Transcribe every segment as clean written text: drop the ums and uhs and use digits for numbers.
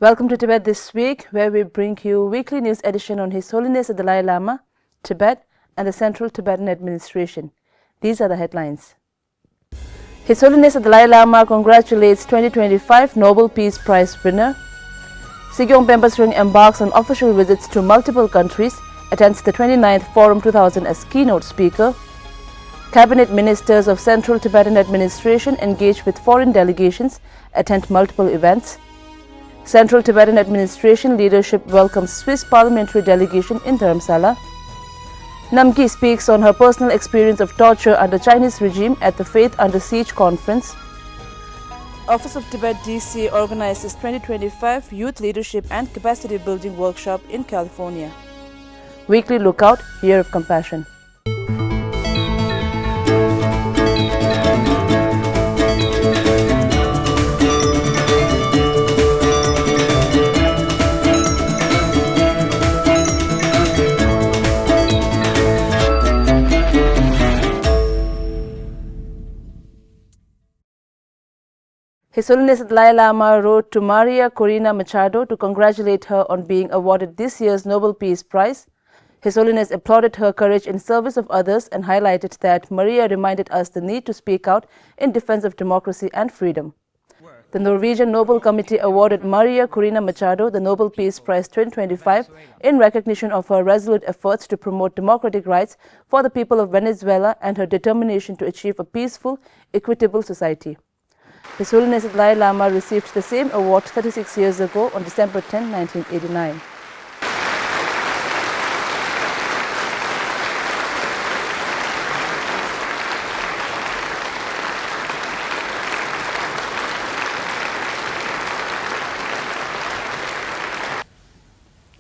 Welcome to Tibet This Week, where we bring you weekly news edition on His Holiness the Dalai Lama, Tibet, and the Central Tibetan Administration. These are the headlines. His Holiness the Dalai Lama congratulates 2025 Nobel Peace Prize winner. Sigyong Pemba Sring embarks on official visits to multiple countries, attends the 29th Forum 2000 as keynote speaker. Cabinet ministers of Central Tibetan Administration engage with foreign delegations, attend multiple events. Central Tibetan Administration leadership welcomes Swiss parliamentary delegation in Dharamsala. Namgi speaks on her personal experience of torture under Chinese regime at the Faith Under Siege conference. Office of Tibet DC organizes 2025 Youth Leadership and Capacity Building Workshop in California. Weekly Lookout, Year of Compassion. His Holiness Dalai Lama wrote to Maria Corina Machado to congratulate her on being awarded this year's Nobel Peace Prize. His Holiness applauded her courage in service of others and highlighted that Maria reminded us the need to speak out in defense of democracy and freedom. The Norwegian Nobel Committee awarded Maria Corina Machado the Nobel Peace Prize 2025 in recognition of her resolute efforts to promote democratic rights for the people of Venezuela and her determination to achieve a peaceful, equitable society. His Holiness Dalai Lama received the same award 36 years ago on December 10, 1989.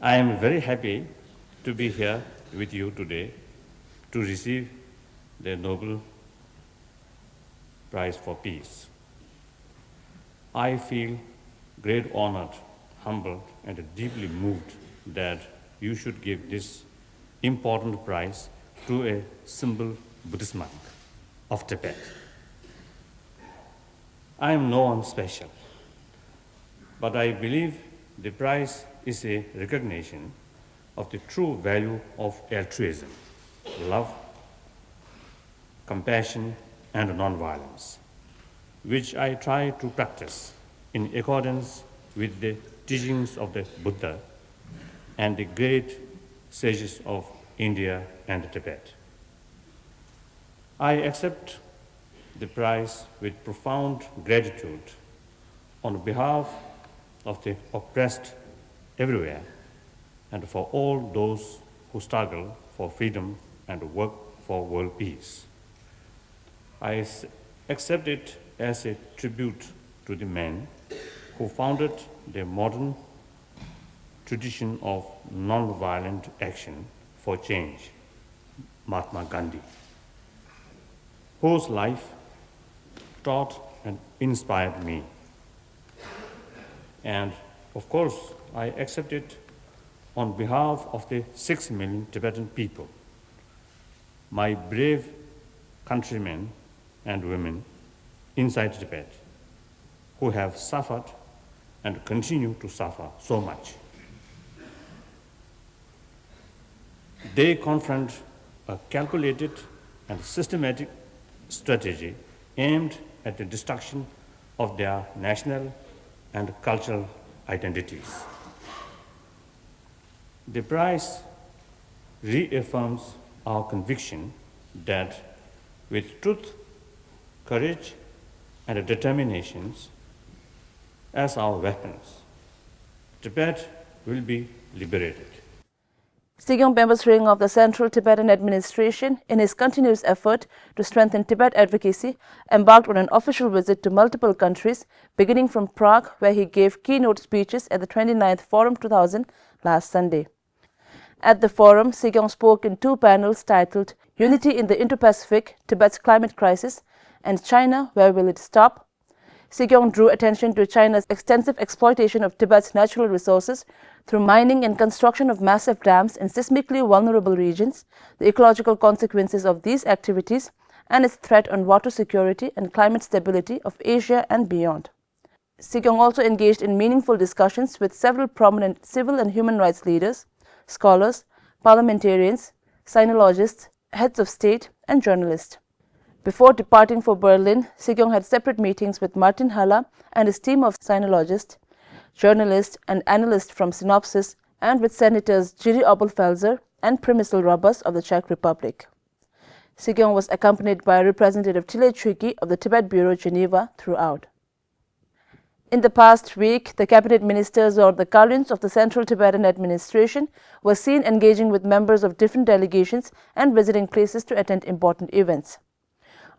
I am very happy to be here with you today to receive the Nobel Prize for Peace. I feel great honored, humbled, and deeply moved that you should give this important prize to a simple Buddhist monk of Tibet. I am no one special, but I believe the prize is a recognition of the true value of altruism, love, compassion, and nonviolence, which I try to practice in accordance with the teachings of the Buddha and the great sages of India and Tibet. I accept the prize with profound gratitude on behalf of the oppressed everywhere and for all those who struggle for freedom and work for world peace. I accept it as a tribute to the men who founded the modern tradition of non-violent action for change, Mahatma Gandhi, whose life taught and inspired me. And of course, I accept it on behalf of the 6 million Tibetan people, my brave countrymen and women inside Tibet, who have suffered and continue to suffer so much. They confront a calculated and systematic strategy aimed at the destruction of their national and cultural identities. The prize reaffirms our conviction that with truth, courage, and determinations as our weapons, Tibet will be liberated. Sigyong Pemba Sring of the Central Tibetan Administration, in his continuous effort to strengthen Tibet advocacy, embarked on an official visit to multiple countries, beginning from Prague, where he gave keynote speeches at the 29th Forum 2000 last Sunday. At the forum, Sigyong spoke in 2 panels titled Unity in the Indo-Pacific, Tibet's Climate Crisis, and China, Where Will It Stop? Sigyong drew attention to China's extensive exploitation of Tibet's natural resources through mining and construction of massive dams in seismically vulnerable regions, the ecological consequences of these activities, and its threat on water security and climate stability of Asia and beyond. Sikyong also engaged in meaningful discussions with several prominent civil and human rights leaders, scholars, parliamentarians, sinologists, heads of state, and journalists. Before departing for Berlin, Sikyong had separate meetings with Martin Haller and his team of sinologists, journalists, and analysts from Synopsis, and with Senators Jiří Obelfelser and Přemysl Robas of the Czech Republic. Sikyong was accompanied by Representative Tile Chuiki of the Tibet Bureau, Geneva, throughout. In the past week, the cabinet ministers or the Kalyons of the Central Tibetan Administration were seen engaging with members of different delegations and visiting places to attend important events.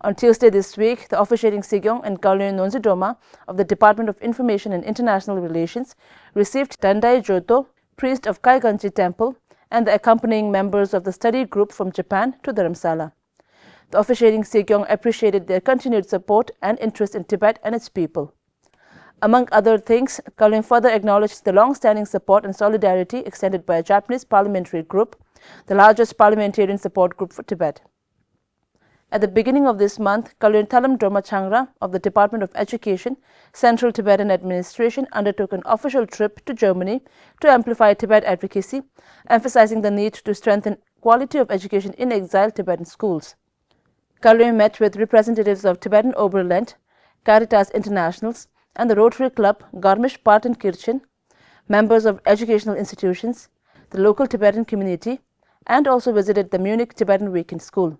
On Tuesday this week, the officiating Sikyong and Kalyon Nonzidoma of the Department of Information and International Relations received Tandai Joto, priest of Kaiganchi Temple, and the accompanying members of the study group from Japan to Dharamsala. The officiating Sikyong appreciated their continued support and interest in Tibet and its people. Among other things, Kalyon further acknowledged the long-standing support and solidarity extended by a Japanese parliamentary group, the largest parliamentarian support group for Tibet. At the beginning of this month, Kalyon Thalam Droma Changra of the Department of Education, Central Tibetan Administration undertook an official trip to Germany to amplify Tibet advocacy, emphasizing the need to strengthen quality of education in exile Tibetan schools. Kalyon met with representatives of Tibetan Oberland, Caritas Internationals, and the Rotary Club Garmisch-Partenkirchen, members of educational institutions, the local Tibetan community, and also visited the Munich Tibetan Weekend School.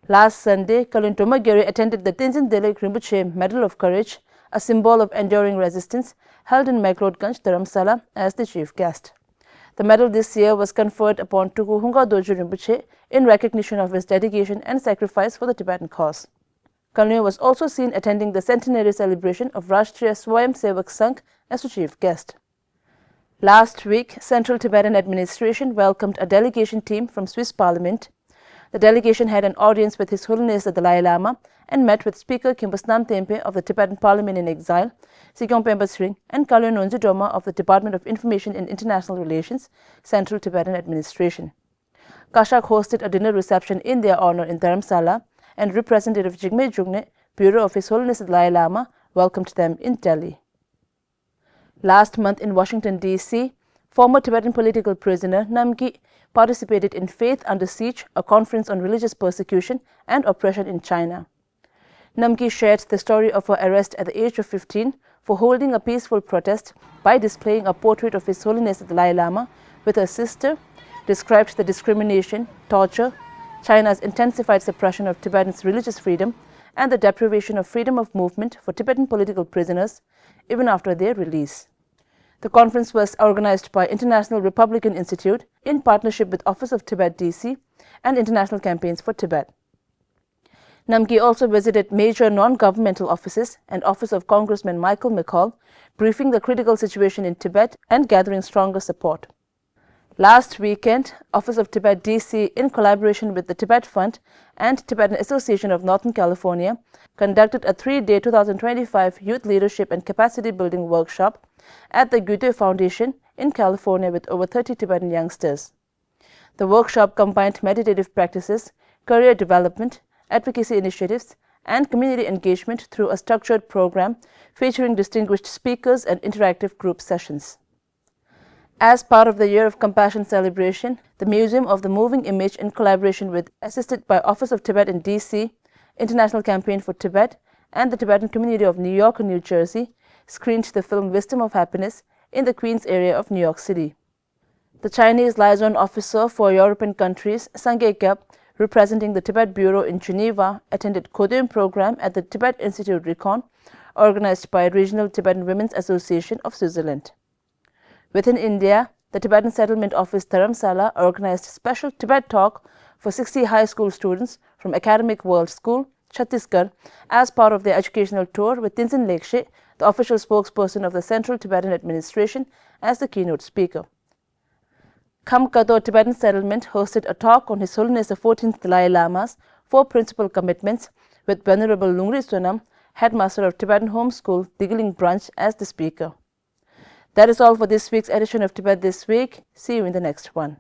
Last Sunday, Kalyon Tomageri attended the Tenzin Delek Rinpoche Medal of Courage, a symbol of enduring resistance, held in Meklotganj, Dharamsala, as the chief guest. The medal this year was conferred upon Tuku Hunga Dojo Rinpoche in recognition of his dedication and sacrifice for the Tibetan cause. Kalyon was also seen attending the centenary celebration of Rashtriya Swayam Sevak Sangh as the chief guest. Last week, Central Tibetan Administration welcomed a delegation team from Swiss Parliament. The delegation had an audience with His Holiness the Dalai Lama and met with Speaker Khenpo Snam Tempe of the Tibetan Parliament in Exile, Sikyong Pemba Sring, and Kalyon Nonzidoma of the Department of Information and International Relations, Central Tibetan Administration. Kashak hosted a dinner reception in their honor in Dharamsala, and Representative Jigme Jungne, Bureau of His Holiness the Dalai Lama, welcomed them in Delhi. Last month in Washington, D.C., former Tibetan political prisoner Namgi participated in Faith Under Siege, a conference on religious persecution and oppression in China. Namgi shared the story of her arrest at the age of 15 for holding a peaceful protest by displaying a portrait of His Holiness the Dalai Lama with her sister, described the discrimination, torture, China's intensified suppression of Tibetans' religious freedom, and the deprivation of freedom of movement for Tibetan political prisoners even after their release. The conference was organized by International Republican Institute in partnership with Office of Tibet DC and International Campaigns for Tibet. Namgi also visited major non-governmental offices and Office of Congressman Michael McCall, briefing the critical situation in Tibet and gathering stronger support. Last weekend, Office of Tibet DC, in collaboration with the Tibet Fund and Tibetan Association of Northern California, conducted a 3-day 2025 Youth Leadership and Capacity Building workshop at the Gyude Foundation in California with over 30 Tibetan youngsters. The workshop combined meditative practices, career development, advocacy initiatives, and community engagement through a structured program featuring distinguished speakers and interactive group sessions. As part of the Year of Compassion celebration, the Museum of the Moving Image, in collaboration with assisted by Office of Tibet in DC, International Campaign for Tibet, and the Tibetan community of New York and New Jersey, screened the film Wisdom of Happiness in the Queens area of New York City. The Chinese liaison officer for European countries, Sange Kyab, representing the Tibet Bureau in Geneva, attended Kodum program at the Tibet Institute Recon, organized by Regional Tibetan Women's Association of Switzerland. Within India, the Tibetan Settlement Office Dharamsala organized special Tibet talk for 60 high school students from Academic World School, Chhattisgarh, as part of their educational tour with Tenzin Lekshe, the official spokesperson of the Central Tibetan Administration, as the keynote speaker. Khamkato Tibetan Settlement hosted a talk on His Holiness the 14th Dalai Lama's 4 principal commitments with Venerable Lungri Sonam, headmaster of Tibetan Home School, Digiling Branch, as the speaker. That is all for this week's edition of Tibet This Week. See you in the next one.